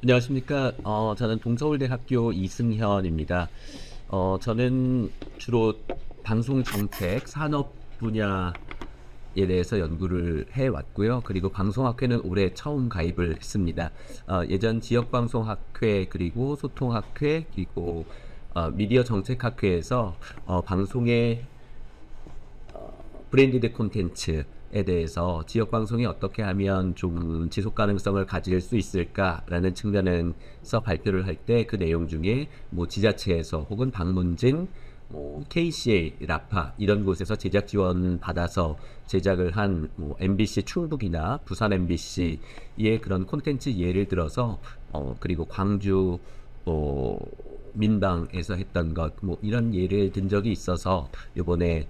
안녕하십니까. 저는 동서울대학교 이승현입니다. 저는 주로 방송 정책, 산업 분야에 대해서 연구를 해왔고요. 그리고 방송학회는 올해 처음 가입을 했습니다. 예전 지역방송학회, 그리고 소통학회, 그리고 미디어 정책학회에서 방송의 브랜디드 콘텐츠에 대해서 지역 방송이 어떻게 하면 좀 지속 가능성을 가질 수 있을까라는 측면에서 발표를 할 때 그 내용 중에 뭐 지자체에서 혹은 방문진, 뭐 KCA, 라파 이런 곳에서 제작 지원 받아서 제작을 한 뭐 MBC 충북이나 부산 MBC의 그런 콘텐츠 예를 들어서 그리고 광주 민방에서 했던 것 뭐 이런 예를 든 적이 있어서 이번에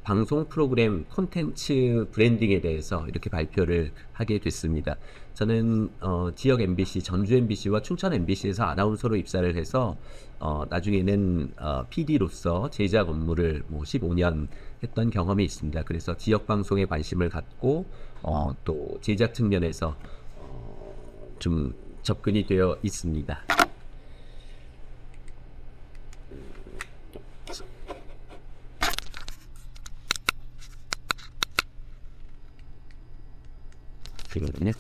방송 프로그램 콘텐츠 브랜딩에 대해서 이렇게 발표를 하게 됐습니다. 저는 지역 MBC, 전주 MBC와 춘천 MBC에서 아나운서로 입사를 해서 나중에는 PD로서 제작 업무를 뭐 15년 했던 경험이 있습니다. 그래서 지역 방송에 관심을 갖고 또 제작 측면에서 좀 접근이 되어 있습니다. 그거든요.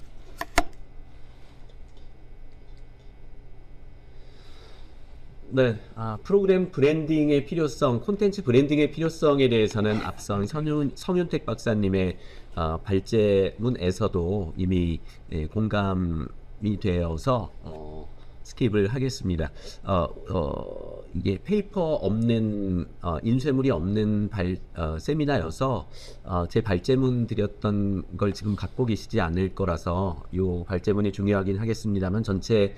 네, 프로그램 브랜딩의 필요성, 콘텐츠 브랜딩의 필요성에 대해서는 앞선 성윤택 박사님의 발제문에서도 이미 공감이 되어서 스킵을 하겠습니다. 이게 페이퍼 없는 인쇄물이 없는 세미나여서 제 발제문 드렸던 걸 지금 갖고 계시지 않을 거라서 이 발제문이 중요하긴 하겠습니다만 전체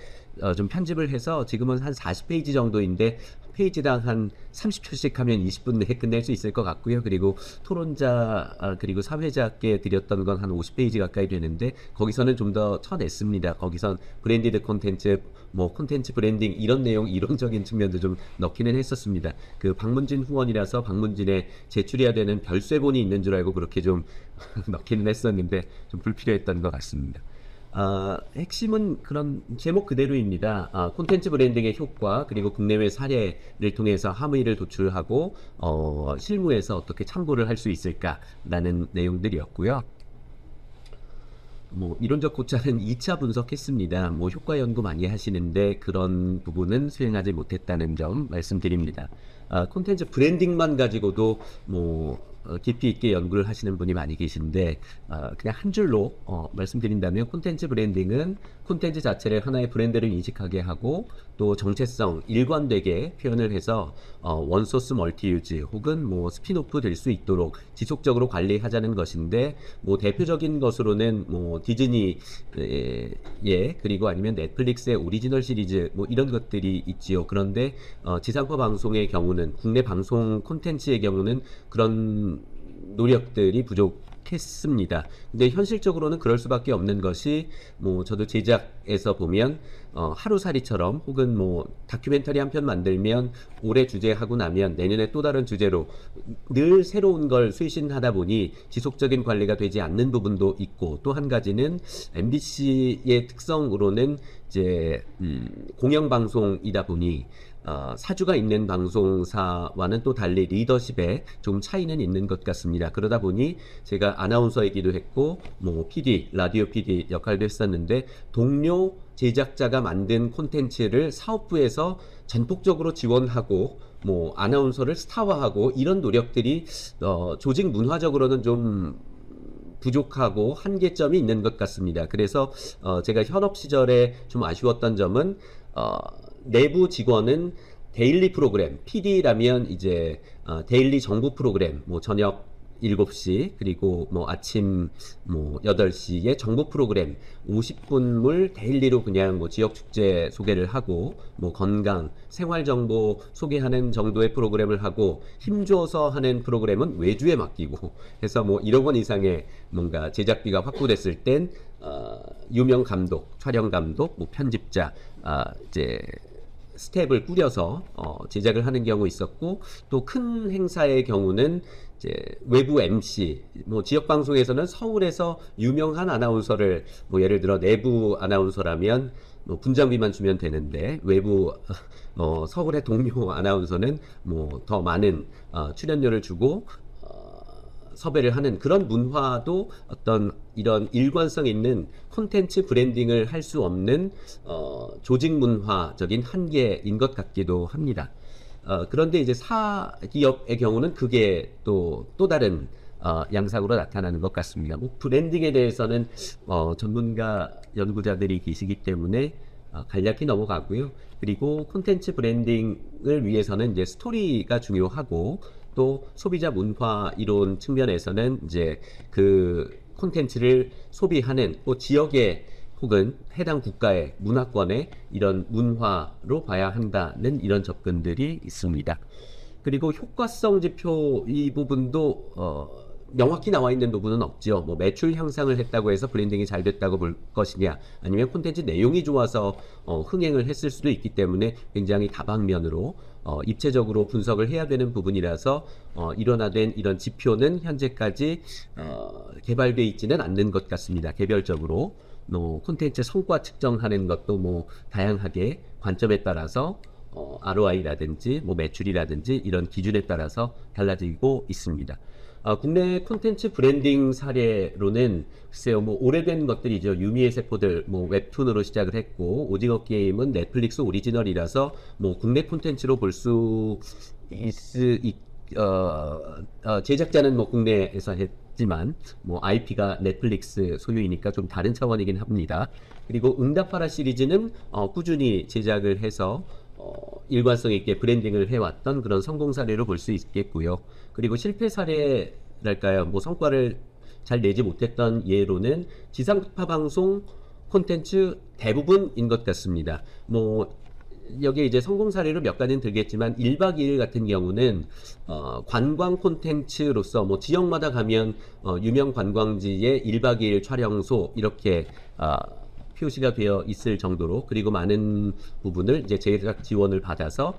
좀 편집을 해서 지금은 한 40페이지 정도인데 페이지당 한 30초씩 하면 20분 내에 끝낼 수 있을 것 같고요. 그리고 토론자 그리고 사회자께 드렸던 건 한 50페이지 가까이 되는데 거기서는 좀 더 쳐냈습니다. 거기선 브랜디드 콘텐츠, 뭐 콘텐츠 브랜딩 이런 내용 이론적인 측면도 좀 넣기는 했었습니다. 그 방문진 후원이라서 방문진에 제출해야 되는 별쇠본이 있는 줄 알고 그렇게 좀 넣기는 했었는데 좀 불필요했던 것 같습니다. 핵심은 그런 제목 그대로입니다. 콘텐츠 브랜딩의 효과 그리고 국내외 사례를 통해서 함의를 도출하고 실무에서 어떻게 참고를 할 수 있을까라는 내용들이었고요. 뭐 이론적 고찰은 2차 분석했습니다. 뭐 효과 연구 많이 하시는데 그런 부분은 수행하지 못했다는 점 말씀드립니다. 콘텐츠 브랜딩만 가지고도 뭐 깊이 있게 연구를 하시는 분이 많이 계신데 그냥 한 줄로 말씀드린다면 콘텐츠 브랜딩은 콘텐츠 자체를 하나의 브랜드를 인식하게 하고 또 정체성 일관되게 표현을 해서 원소스 멀티유즈 혹은 뭐 스피노프 될 수 있도록 지속적으로 관리하자는 것인데 뭐 대표적인 것으로는 뭐 디즈니 그리고 아니면 넷플릭스의 오리지널 시리즈 뭐 이런 것들이 있지요. 그런데 지상파 방송의 경우는 국내 방송 콘텐츠의 경우는 그런 노력들이 부족했습니다. 근데 현실적으로는 그럴 수밖에 없는 것이 뭐 저도 제작에서 보면 하루살이처럼 혹은 뭐 다큐멘터리 한 편 만들면 올해 주제하고 나면 내년에 또 다른 주제로 늘 새로운 걸 쇄신하다 보니 지속적인 관리가 되지 않는 부분도 있고 또 한 가지는 MBC의 특성으로는 이제 공영방송이다 보니 사주가 있는 방송사와는 또 달리 리더십에 좀 차이는 있는 것 같습니다. 그러다 보니 제가 아나운서이기도 했고 뭐 PD, 라디오 PD 역할도 했었는데 동료 제작자가 만든 콘텐츠를 사업부에서 전폭적으로 지원하고 뭐 아나운서를 스타화하고 이런 노력들이 조직 문화적으로는 좀 부족하고 한계점이 있는 것 같습니다. 그래서 제가 현업 시절에 좀 아쉬웠던 점은 내부 직원은 데일리 프로그램, PD라면 이제 데일리 정부 프로그램, 뭐 저녁 7시 그리고 뭐 아침 뭐 8시에 정부 프로그램 50분물 데일리로 그냥 뭐 지역 축제 소개를 하고 뭐 건강, 생활 정보 소개하는 정도의 프로그램을 하고 힘줘서 하는 프로그램은 외주에 맡기고 해서 뭐 1억 원 이상의 뭔가 제작비가 확보됐을 땐 유명 감독, 촬영 감독, 뭐 편집자 이제 스텝을 꾸려서 제작을 하는 경우 있었고, 또 큰 행사의 경우는 이제 외부 MC, 뭐 지역 방송에서는 서울에서 유명한 아나운서를 뭐 예를 들어 내부 아나운서라면 뭐 분장비만 주면 되는데, 외부 서울의 동료 아나운서는 뭐 더 많은 출연료를 주고 섭외를 하는 그런 문화도 어떤 이런 일관성 있는 콘텐츠 브랜딩을 할 수 없는 조직 문화적인 한계인 것 같기도 합니다. 그런데 이제 사기업의 경우는 그게 또 다른 양상으로 나타나는 것 같습니다. 뭐 브랜딩에 대해서는 전문가 연구자들이 계시기 때문에 간략히 넘어가고요. 그리고 콘텐츠 브랜딩을 위해서는 이제 스토리가 중요하고, 또 소비자 문화 이론 측면에서는 이제 그 콘텐츠를 소비하는 또 지역의 혹은 해당 국가의 문화권의 이런 문화로 봐야 한다는 이런 접근들이 있습니다. 그리고 효과성 지표 이 부분도 명확히 나와 있는 부분은 없죠. 뭐 매출 향상을 했다고 해서 브랜딩이 잘 됐다고 볼 것이냐, 아니면 콘텐츠 내용이 좋아서 흥행을 했을 수도 있기 때문에 굉장히 다방면으로 입체적으로 분석을 해야 되는 부분이라서 일원화된 이런 지표는 현재까지 개발되어 있지는 않는 것 같습니다. 개별적으로 콘텐츠 성과 측정하는 것도 뭐 다양하게 관점에 따라서 ROI라든지 뭐 매출이라든지 이런 기준에 따라서 달라지고 있습니다. 국내 콘텐츠 브랜딩 사례로는 글쎄요, 뭐 오래된 것들이죠. 유미의 세포들 뭐 웹툰으로 시작을 했고, 오징어 게임은 넷플릭스 오리지널이라서 뭐 국내 콘텐츠로 볼 수 제작자는 뭐 국내에서 했지만 뭐 IP가 넷플릭스 소유이니까 좀 다른 차원이긴 합니다. 그리고 응답하라 시리즈는 꾸준히 제작을 해서 일관성 있게 브랜딩을 해왔던 그런 성공 사례로 볼 수 있겠고요. 그리고 실패 사례랄까요, 뭐 성과를 잘 내지 못했던 예로는 지상파 방송 콘텐츠 대부분인 것 같습니다. 뭐 여기에 이제 성공 사례로 몇 가지는 들겠지만 1박 2일 같은 경우는 관광 콘텐츠로서 뭐 지역마다 가면 유명 관광지의 1박 2일 촬영소 이렇게 표시가 되어 있을 정도로, 그리고 많은 부분을 이제 제작 지원을 받아서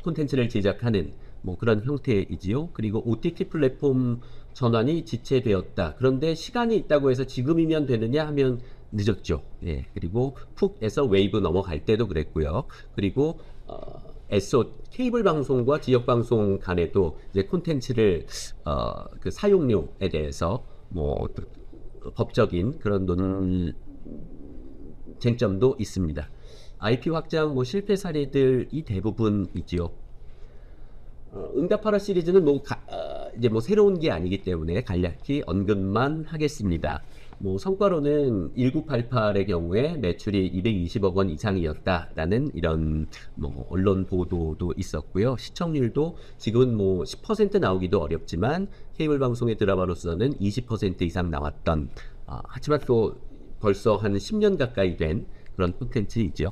콘텐츠를 제작하는 뭐 그런 형태이지요. 그리고 OTT 플랫폼 전환이 지체되었다. 그런데 시간이 있다고 해서 지금이면 되느냐 하면 늦었죠. 예. 그리고 푹에서 웨이브 넘어갈 때도 그랬고요. 그리고 SO 케이블 방송과 지역 방송 간에도 이제 콘텐츠를 그 사용료에 대해서 뭐 법적인 그런 쟁점도 있습니다. IP 확장 뭐 실패 사례들이 대부분이지요. 응답하라 시리즈는 이제 뭐 새로운 게 아니기 때문에 간략히 언급만 하겠습니다. 뭐 성과로는 1988의 경우에 매출이 220억 원 이상이었다라는 이런 뭐 언론 보도도 있었고요. 시청률도 지금은 뭐 10% 나오기도 어렵지만 케이블 방송의 드라마로서는 20% 이상 나왔던, 하지만 또 벌써 한 10년 가까이 된 그런 콘텐츠이죠.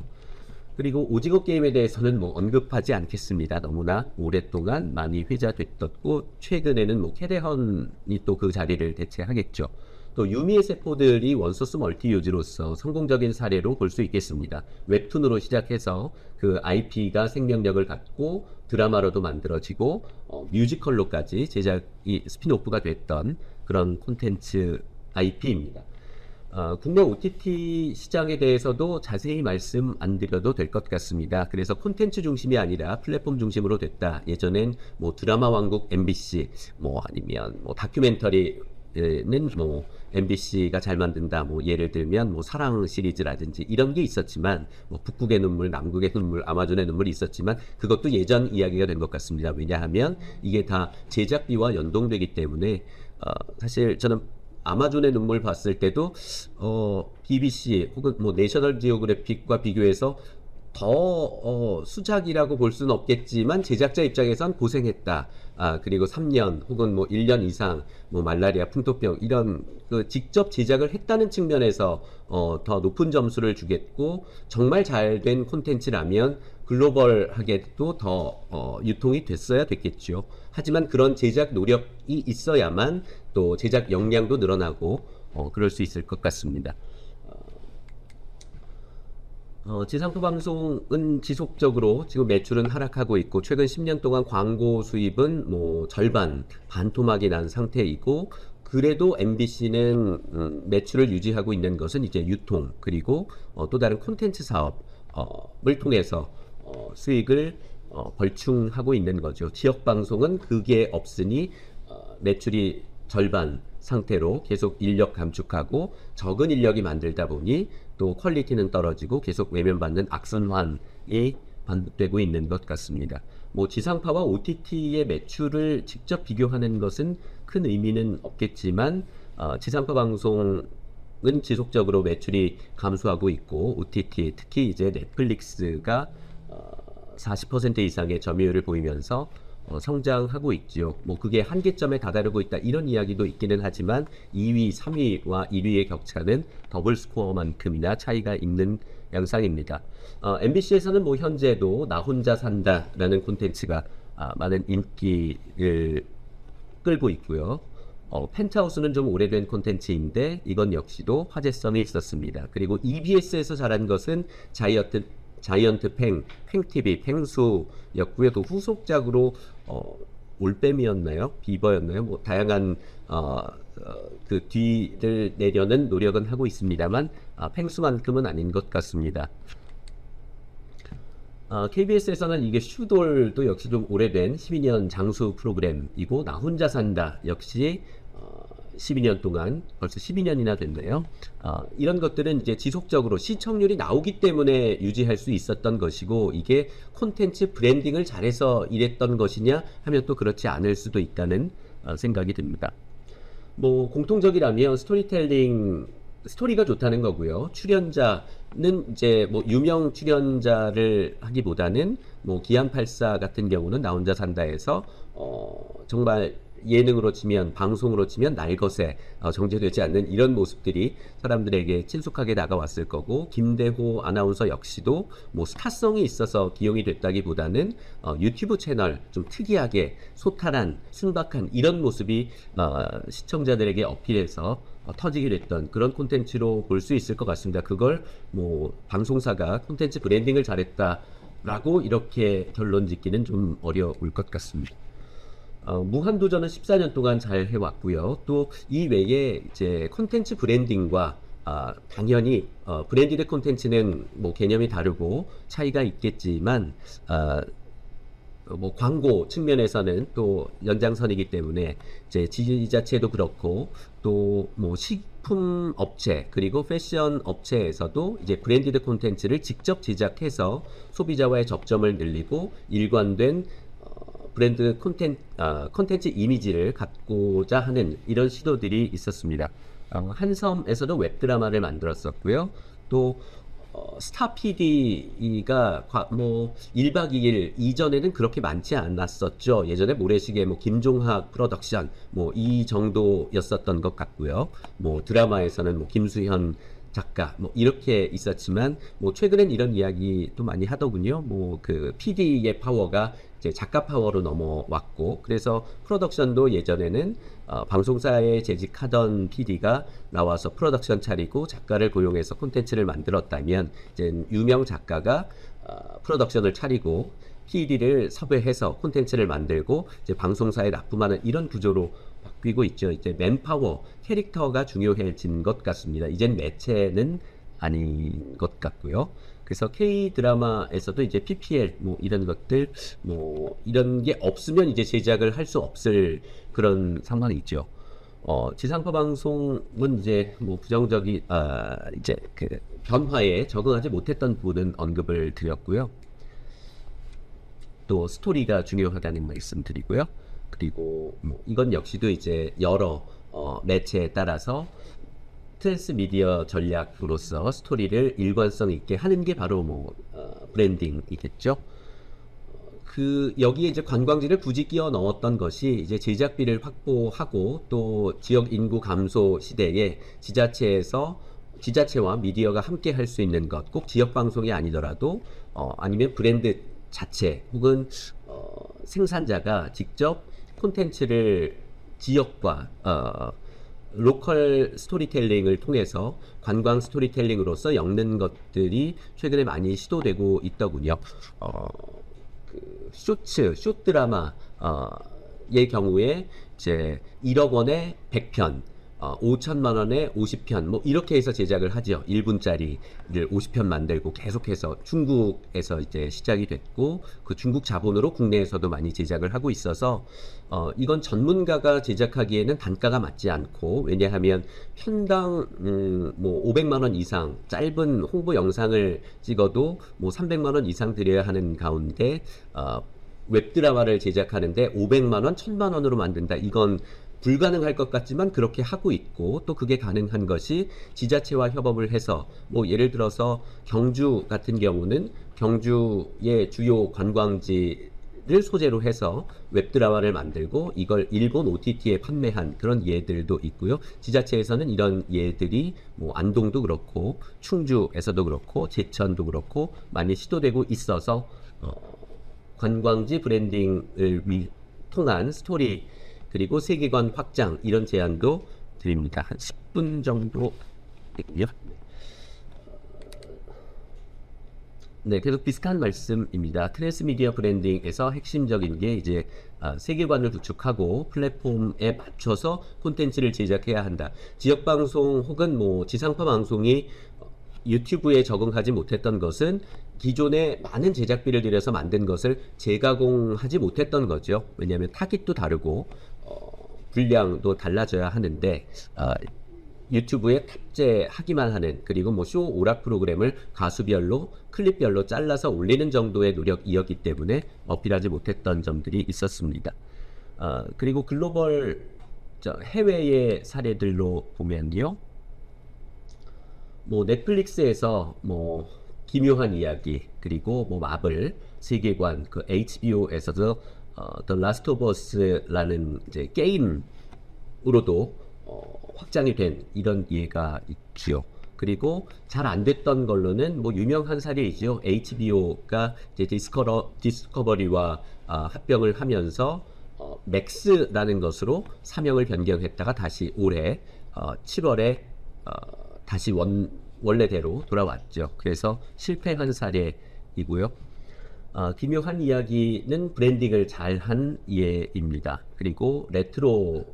그리고 오징어 게임에 대해서는 뭐 언급하지 않겠습니다. 너무나 오랫동안 많이 회자됐었고, 최근에는 뭐 캐대헌이 또 그 자리를 대체하겠죠. 또 유미의 세포들이 원소스 멀티 유즈로서 성공적인 사례로 볼 수 있겠습니다. 웹툰으로 시작해서 그 IP가 생명력을 갖고 드라마로도 만들어지고 뮤지컬로까지 제작이 스핀오프가 됐던 그런 콘텐츠 IP입니다. 국내 OTT 시장에 대해서도 자세히 말씀 안 드려도 될 것 같습니다. 그래서 콘텐츠 중심이 아니라 플랫폼 중심으로 됐다. 예전엔 뭐 드라마 왕국 MBC, 뭐 아니면 뭐 다큐멘터리는 뭐 MBC가 잘 만든다. 뭐 예를 들면 뭐 사랑 시리즈라든지 이런 게 있었지만, 뭐 북극의 눈물, 남극의 눈물, 아마존의 눈물이 있었지만 그것도 예전 이야기가 된 것 같습니다. 왜냐하면 이게 다 제작비와 연동되기 때문에 사실 저는 아마존의 눈물 봤을 때도 BBC 혹은 뭐 내셔널 지오그래픽과 비교해서 더 수작이라고 볼 수는 없겠지만 제작자 입장에선 고생했다. 그리고 3년 혹은 뭐 1년 이상 뭐 말라리아, 풍토병 이런 그 직접 제작을 했다는 측면에서 더 높은 점수를 주겠고, 정말 잘 된 콘텐츠라면 글로벌하게도 더 유통이 됐어야 됐겠죠. 하지만 그런 제작 노력이 있어야만 또 제작 역량도 늘어나고 그럴 수 있을 것 같습니다. 지상파 방송은 지속적으로 지금 매출은 하락하고 있고 최근 10년 동안 광고 수입은 뭐 절반, 반토막이 난 상태이고 그래도 MBC는 매출을 유지하고 있는 것은 이제 유통 그리고 또 다른 콘텐츠 사업을 통해서 수익을 벌충하고 있는 거죠. 지역 방송은 그게 없으니 매출이 절반 상태로 계속 인력 감축하고 적은 인력이 만들다 보니 또 퀄리티는 떨어지고 계속 외면받는 악순환이 반복되고 있는 것 같습니다. 뭐 지상파와 OTT의 매출을 직접 비교하는 것은 큰 의미는 없겠지만 지상파 방송은 지속적으로 매출이 감소하고 있고 OTT 특히 이제 넷플릭스가 40% 이상의 점유율을 보이면서 성장하고 있죠. 뭐 그게 한계점에 다다르고 있다 이런 이야기도 있기는 하지만 2위, 3위와 1위의 격차는 더블 스코어만큼이나 차이가 있는 양상입니다. MBC에서는 뭐 현재도 나 혼자 산다라는 콘텐츠가 많은 인기를 끌고 있고요. 펜트하우스는 좀 오래된 콘텐츠인데 이건 역시도 화제성이 있었습니다. 그리고 EBS에서 잘한 것은 자이언트 팽TV, 팽수였고요. 또 후속작으로 올빼미였나요? 비버였나요? 뭐 다양한 그 뒤를 내려는 노력은 하고 있습니다만 팽수만큼은 아닌 것 같습니다. KBS에서는 이게 슈돌도 역시 좀 오래된 12년 장수 프로그램이고 나 혼자 산다 역시 12년 동안 벌써 12년이나 됐네요. 이런 것들은 이제 지속적으로 시청률이 나오기 때문에 유지할 수 있었던 것이고 이게 콘텐츠 브랜딩을 잘해서 이랬던 것이냐 하면 또 그렇지 않을 수도 있다는 생각이 듭니다. 뭐 공통적이라면 스토리가 좋다는 거고요. 출연자는 이제 뭐 유명 출연자를 하기보다는 뭐 기안84 같은 경우는 나 혼자 산다에서 정말 예능으로 치면 방송으로 치면 날것에 정제되지 않는 이런 모습들이 사람들에게 친숙하게 다가왔을 거고 김대호 아나운서 역시도 뭐 스타성이 있어서 기용이 됐다기보다는 유튜브 채널 좀 특이하게 소탈한 순박한 이런 모습이 시청자들에게 어필해서 터지게 됐던 그런 콘텐츠로 볼 수 있을 것 같습니다. 그걸 뭐 방송사가 콘텐츠 브랜딩을 잘했다라고 이렇게 결론 짓기는 좀 어려울 것 같습니다. 무한도전은 14년 동안 잘 해왔고요. 또 이 외에 이제 콘텐츠 브랜딩과 당연히 브랜디드 콘텐츠는 뭐 개념이 다르고 차이가 있겠지만 뭐 광고 측면에서는 또 연장선이기 때문에 이제 지자체도 그렇고 또 뭐 식품 업체 그리고 패션 업체에서도 이제 브랜디드 콘텐츠를 직접 제작해서 소비자와의 접점을 늘리고 일관된 브랜드 콘텐츠 이미지를 갖고자 하는 이런 시도들이 있었습니다. 한섬에서도 웹드라마를 만들었었고요. 또 스타 PD가 뭐 1박 2일 이전에는 그렇게 많지 않았었죠. 예전에 모래시계 뭐 김종학 프로덕션 뭐 이 정도였었던 것 같고요. 뭐 드라마에서는 뭐 김수현 작가 뭐 이렇게 있었지만 뭐 최근엔 이런 이야기도 많이 하더군요. 뭐 그 PD의 파워가 이제 작가 파워로 넘어왔고 그래서 프로덕션도 예전에는 방송사에 재직하던 PD가 나와서 프로덕션 차리고 작가를 고용해서 콘텐츠를 만들었다면 이제 유명 작가가 프로덕션을 차리고 PD를 섭외해서 콘텐츠를 만들고 이제 방송사에 납품하는 이런 구조로 바뀌고 있죠. 이제 맨파워, 캐릭터가 중요해진 것 같습니다. 이젠 매체는 아닌 것 같고요. 그래서 K 드라마에서도 이제 PPL 뭐 이런 것들 뭐 이런 게 없으면 이제 제작을 할 수 없을 그런 상황이 있죠. 지상파 방송은 이제 뭐 부정적인 이제 그 변화에 적응하지 못했던 부분은 언급을 드렸고요. 또 스토리가 중요하다는 말씀 드리고요. 그리고 뭐 이건 역시도 이제 여러 매체에 따라서 트랜스미디어 전략으로서 스토리를 일관성 있게 하는 게 바로 뭐 브랜딩이겠죠. 그 여기에 이제 관광지를 굳이 끼워 넣었던 것이 이제 제작비를 확보하고 또 지역 인구 감소 시대에 지자체와 미디어가 함께 할 수 있는 것, 꼭 지역 방송이 아니더라도 아니면 브랜드 자체 혹은 생산자가 직접 콘텐츠를 지역과 로컬 스토리텔링을 통해서 관광 스토리텔링으로서 엮는 것들이 최근에 많이 시도되고 있더군요. 숏 드라마 의 경우에 이제 1억 원에 100편, 5천만 원에 50편, 뭐 이렇게 해서 제작을 하죠. 1분짜리를 50편 만들고 계속해서 중국에서 이제 시작이 됐고 그 중국 자본으로 국내에서도 많이 제작을 하고 있어서 이건 전문가가 제작하기에는 단가가 맞지 않고 왜냐하면 편당 뭐 500만 원 이상 짧은 홍보 영상을 찍어도 뭐 300만 원 이상 들여야 하는 가운데 웹드라마를 제작하는데 500만 원, 1000만 원으로 만든다. 이건 불가능할 것 같지만 그렇게 하고 있고 또 그게 가능한 것이 지자체와 협업을 해서 뭐 예를 들어서 경주 같은 경우는 경주의 주요 관광지를 소재로 해서 웹드라마를 만들고 이걸 일본 OTT에 판매한 그런 예들도 있고요. 지자체에서는 이런 예들이 뭐 안동도 그렇고 충주에서도 그렇고 제천도 그렇고 많이 시도되고 있어서 관광지 브랜딩을 통한 스토리 그리고 세계관 확장 이런 제안도 드립니다. 한 10분 정도 있고요. 네, 계속 비슷한 말씀입니다. 트랜스미디어 브랜딩에서 핵심적인 게 이제 세계관을 구축하고 플랫폼에 맞춰서 콘텐츠를 제작해야 한다. 지역 방송 혹은 뭐 지상파 방송이 유튜브에 적응하지 못했던 것은 기존에 많은 제작비를 들여서 만든 것을 재가공하지 못했던 거죠. 왜냐하면 타깃도 다르고 분량도 달라져야 하는데 유튜브에 탑재하기만 하는 그리고 뭐 쇼 오락 프로그램을 가수별로 클립별로 잘라서 올리는 정도의 노력이었기 때문에 어필하지 못했던 점들이 있었습니다. 그리고 글로벌 해외의 사례들로 보면요. 뭐 넷플릭스에서 뭐 기묘한 이야기 그리고 뭐 마블 세계관 그 HBO에서도 The Last of Us라는 이제 게임으로도 확장이 된 이런 예가 있지요. 그리고 잘 안 됐던 걸로는 뭐 유명한 사례이죠. HBO가 이제 디스커버리와 합병을 하면서 맥스라는 것으로 사명을 변경했다가 다시 올해 7월에 다시 원래대로 돌아왔죠. 그래서 실패한 사례이고요. 기묘한 이야기는 브랜딩을 잘한 예입니다. 그리고 레트로로서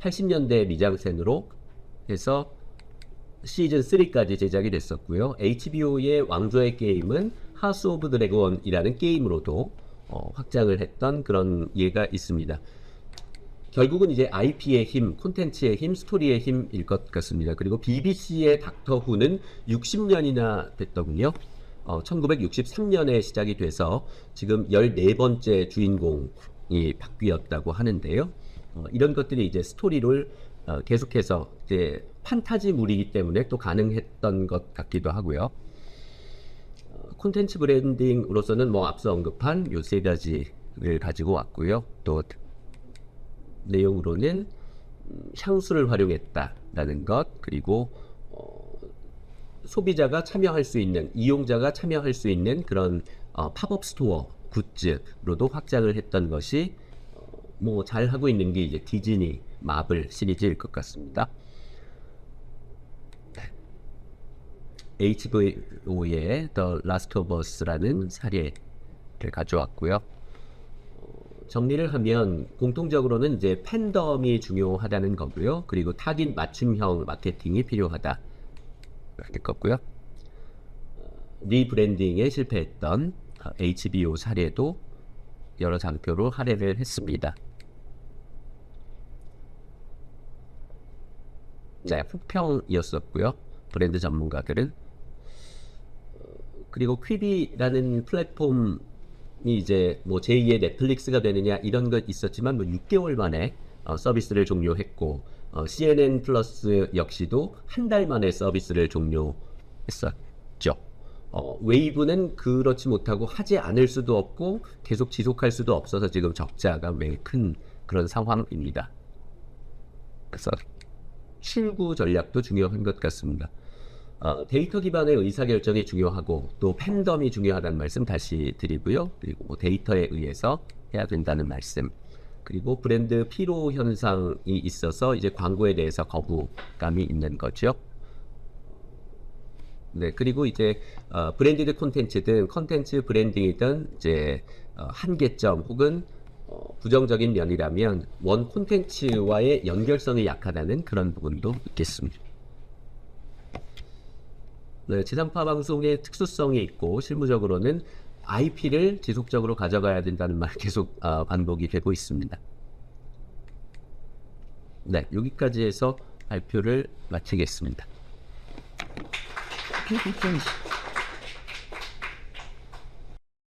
80년대 미장센으로 해서 시즌 3까지 제작이 됐었고요. HBO의 왕좌의 게임은 하우스 오브 드래곤이라는 게임으로도 확장을 했던 그런 예가 있습니다. 결국은 이제 IP의 힘, 콘텐츠의 힘, 스토리의 힘일 것 같습니다. 그리고 BBC의 닥터 후는 60년이나 됐더군요. 1963년에 시작이 돼서 지금 14번째 주인공이 바뀌었다고 하는데요. 이런 것들이 이제 스토리를 계속해서 이제 판타지물이기 때문에 또 가능했던 것 같기도 하고요. 콘텐츠 브랜딩으로서는 뭐 앞서 언급한 요 세 가지를 가지고 왔고요. 또 내용으로는 향수를 활용했다라는 것 그리고 소비자가 참여할 수 있는 이용자가 참여할 수 있는 그런 팝업 스토어 굿즈로도 확장을 했던 것이 뭐 잘하고 있는 게 이제 디즈니 마블 시리즈일 것 같습니다. HBO의 The Last of Us라는 사례를 가져왔고요. 정리를 하면 공통적으로는 이제 팬덤이 중요하다는 거고요. 그리고 타깃 맞춤형 마케팅이 필요하다. 될 거고요. 리브랜딩에 실패했던 HBO 사례도 여러 장표로 할애를 했습니다. 네, 후평이었었고요. 브랜드 전문가들은 그리고 퀴비라는 플랫폼이 이제 뭐 제2의 넷플릭스가 되느냐 이런 것 있었지만 뭐 6개월 만에 서비스를 종료했고 CNN 플러스 역시도 한 달 만에 서비스를 종료했었죠. 웨이브는 그렇지 못하고 하지 않을 수도 없고 계속 지속할 수도 없어서 지금 적자가 매우 큰 그런 상황입니다. 그래서 출구 전략도 중요한 것 같습니다. 데이터 기반의 의사결정이 중요하고 또 팬덤이 중요하다는 말씀 다시 드리고요. 그리고 뭐 데이터에 의해서 해야 된다는 말씀 그리고 브랜드 피로 현상이 있어서 이제 광고에 대해서 거부감이 있는 거죠. 네, 그리고 이제 브랜디드 콘텐츠든 컨텐츠 브랜딩이든 이제 한계점 혹은 부정적인 면이라면 원 콘텐츠와의 연결성이 약하다는 그런 부분도 있겠습니다. 네, 지상파 방송의 특수성이 있고 실무적으로는 IP를 지속적으로 가져가야 된다는 말 계속 반복이 되고 있습니다. 네, 여기까지 해서 발표를 마치겠습니다.